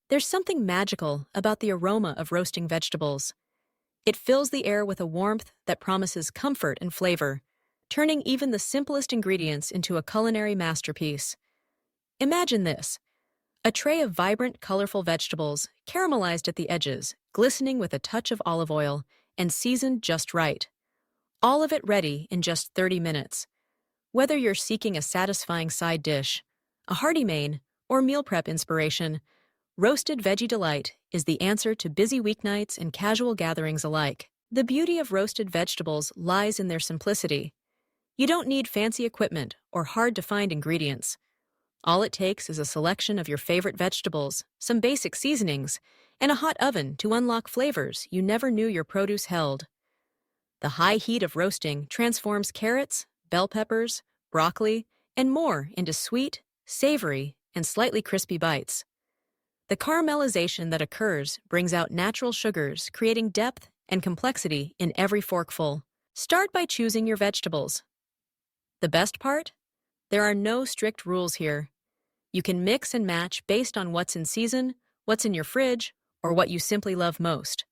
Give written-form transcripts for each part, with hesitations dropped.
There's something magical about the aroma of roasting vegetables. It fills the air with a warmth that promises comfort and flavor, turning even the simplest ingredients into a culinary masterpiece. Imagine this: a tray of vibrant, colorful vegetables, caramelized at the edges, glistening with a touch of olive oil, and seasoned just right. All of it ready in just 30 minutes. Whether you're seeking a satisfying side dish, a hearty main, or meal prep inspiration, Roasted Veggie Delight is the answer to busy weeknights and casual gatherings alike. The beauty of roasted vegetables lies in their simplicity. You don't need fancy equipment or hard-to-find ingredients. All it takes is a selection of your favorite vegetables, some basic seasonings, and a hot oven to unlock flavors you never knew your produce held. The high heat of roasting transforms carrots, bell peppers, broccoli, and more into sweet, savory, and slightly crispy bites. The caramelization that occurs brings out natural sugars, creating depth and complexity in every forkful. Start by choosing your vegetables. The best part? There are no strict rules here. You can mix and match based on what's in season, what's in your fridge, or what you simply love most.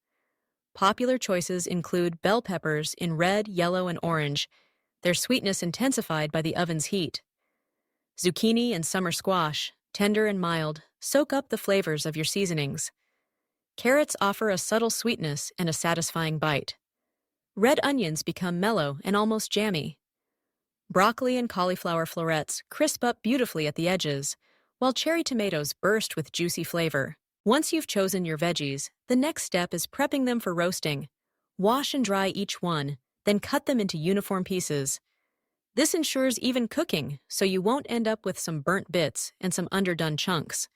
Popular choices include bell peppers in red, yellow, and orange, their sweetness intensified by the oven's heat. Zucchini and summer squash, tender and mild, soak up the flavors of your seasonings. Carrots offer a subtle sweetness and a satisfying bite. Red onions become mellow and almost jammy. Broccoli and cauliflower florets crisp up beautifully at the edges, while cherry tomatoes burst with juicy flavor. Once you've chosen your veggies, the next step is prepping them for roasting. Wash and dry each one, then cut them into uniform pieces. This ensures even cooking, so you won't end up with some burnt bits and some underdone chunks.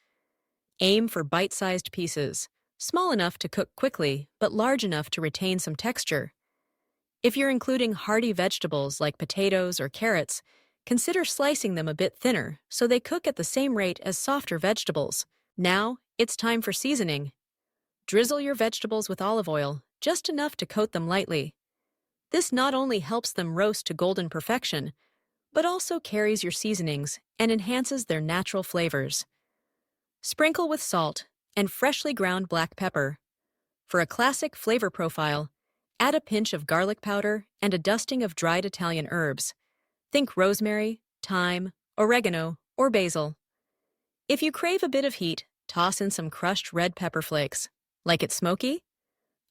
Aim for bite-sized pieces, small enough to cook quickly, but large enough to retain some texture. If you're including hearty vegetables like potatoes or carrots, consider slicing them a bit thinner so they cook at the same rate as softer vegetables. Now, it's time for seasoning. Drizzle your vegetables with olive oil, just enough to coat them lightly. This not only helps them roast to golden perfection, but also carries your seasonings and enhances their natural flavors. Sprinkle with salt and freshly ground black pepper. For a classic flavor profile, add a pinch of garlic powder and a dusting of dried Italian herbs. Think rosemary, thyme, oregano, or basil. If you crave a bit of heat, toss in some crushed red pepper flakes. Like it smoky?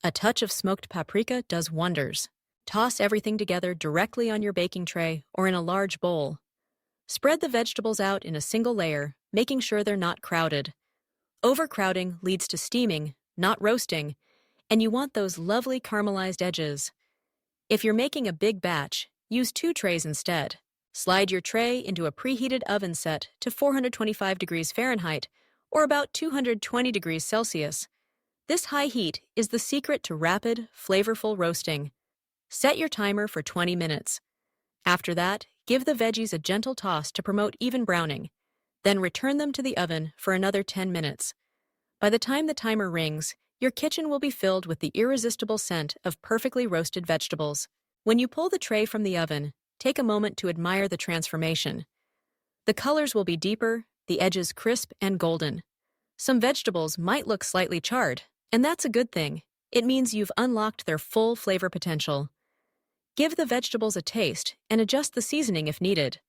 A touch of smoked paprika does wonders. Toss everything together directly on your baking tray or in a large bowl. Spread the vegetables out in a single layer, making sure they're not crowded. Overcrowding leads to steaming, not roasting, and you want those lovely caramelized edges. If you're making a big batch, use 2 trays instead. Slide your tray into a preheated oven set to 425 degrees Fahrenheit or about 220 degrees Celsius. This high heat is the secret to rapid, flavorful roasting. Set your timer for 20 minutes. After that, give the veggies a gentle toss to promote even browning. Then return them to the oven for another 10 minutes. By the time the timer rings, your kitchen will be filled with the irresistible scent of perfectly roasted vegetables. When you pull the tray from the oven, take a moment to admire the transformation. The colors will be deeper, the edges crisp and golden. Some vegetables might look slightly charred, and that's a good thing. It means you've unlocked their full flavor potential. Give the vegetables a taste and adjust the seasoning if needed.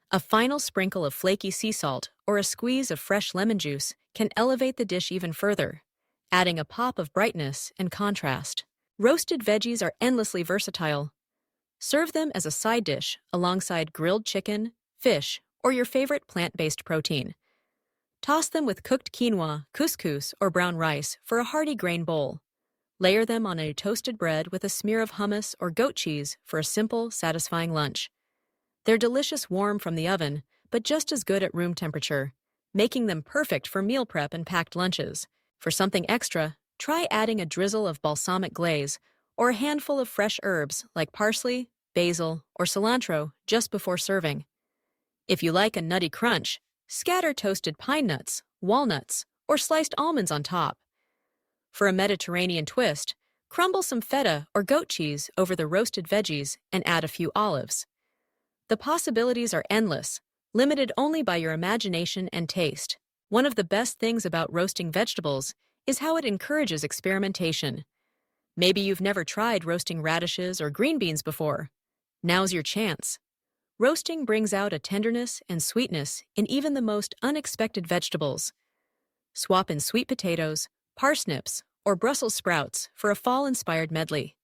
A final sprinkle of flaky sea salt or a squeeze of fresh lemon juice can elevate the dish even further, adding a pop of brightness and contrast. Roasted veggies are endlessly versatile. Serve them as a side dish alongside grilled chicken, fish, or your favorite plant-based protein. Toss them with cooked quinoa, couscous, or brown rice for a hearty grain bowl. Layer them on a toasted bread with a smear of hummus or goat cheese for a simple, satisfying lunch. They're delicious warm from the oven, but just as good at room temperature, making them perfect for meal prep and packed lunches. For something extra, try adding a drizzle of balsamic glaze or a handful of fresh herbs like parsley, basil, or cilantro just before serving. If you like a nutty crunch, scatter toasted pine nuts, walnuts, or sliced almonds on top. For a Mediterranean twist, crumble some feta or goat cheese over the roasted veggies and add a few olives. The possibilities are endless, limited only by your imagination and taste. One of the best things about roasting vegetables is how it encourages experimentation. Maybe you've never tried roasting radishes or green beans before. Now's your chance. Roasting brings out a tenderness and sweetness in even the most unexpected vegetables. Swap in sweet potatoes, parsnips, or Brussels sprouts for a fall-inspired medley.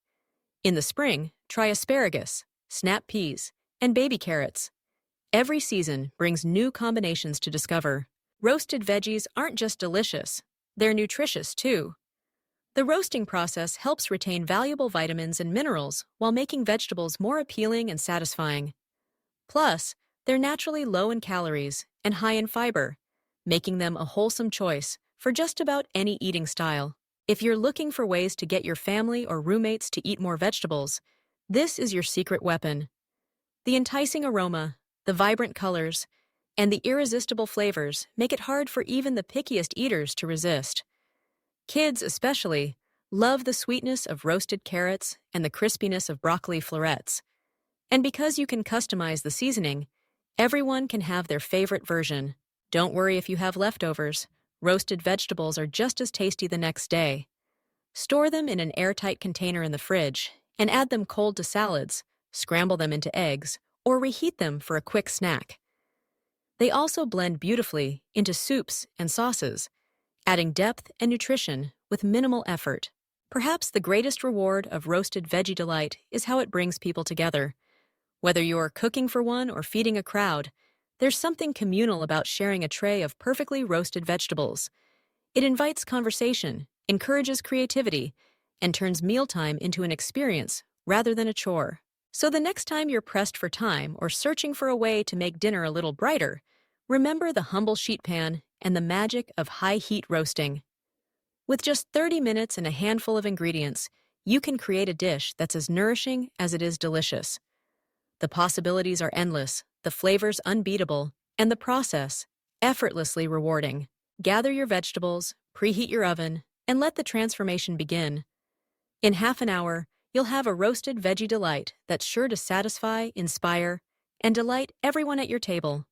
In the spring, try asparagus, snap peas, and baby carrots. Every season brings new combinations to discover. Roasted veggies aren't just delicious, they're nutritious too. The roasting process helps retain valuable vitamins and minerals while making vegetables more appealing and satisfying. Plus, they're naturally low in calories and high in fiber, making them a wholesome choice for just about any eating style. If you're looking for ways to get your family or roommates to eat more vegetables, this is your secret weapon. The enticing aroma, the vibrant colors, and the irresistible flavors make it hard for even the pickiest eaters to resist. Kids, especially, love the sweetness of roasted carrots and the crispiness of broccoli florets. And because you can customize the seasoning, everyone can have their favorite version. Don't worry if you have leftovers. Roasted vegetables are just as tasty the next day. Store them in an airtight container in the fridge and add them cold to salads, scramble them into eggs, or reheat them for a quick snack. They also blend beautifully into soups and sauces, adding depth and nutrition with minimal effort. Perhaps the greatest reward of Roasted Veggie Delight is how it brings people together. Whether you're cooking for one or feeding a crowd, there's something communal about sharing a tray of perfectly roasted vegetables. It invites conversation, encourages creativity, and turns mealtime into an experience rather than a chore. So the next time you're pressed for time or searching for a way to make dinner a little brighter, remember the humble sheet pan and the magic of high-heat roasting. With just 30 minutes and a handful of ingredients, you can create a dish that's as nourishing as it is delicious. The possibilities are endless, the flavors unbeatable, and the process effortlessly rewarding. Gather your vegetables, preheat your oven, and let the transformation begin. In half an hour, you'll have a roasted veggie delight that's sure to satisfy, inspire, and delight everyone at your table.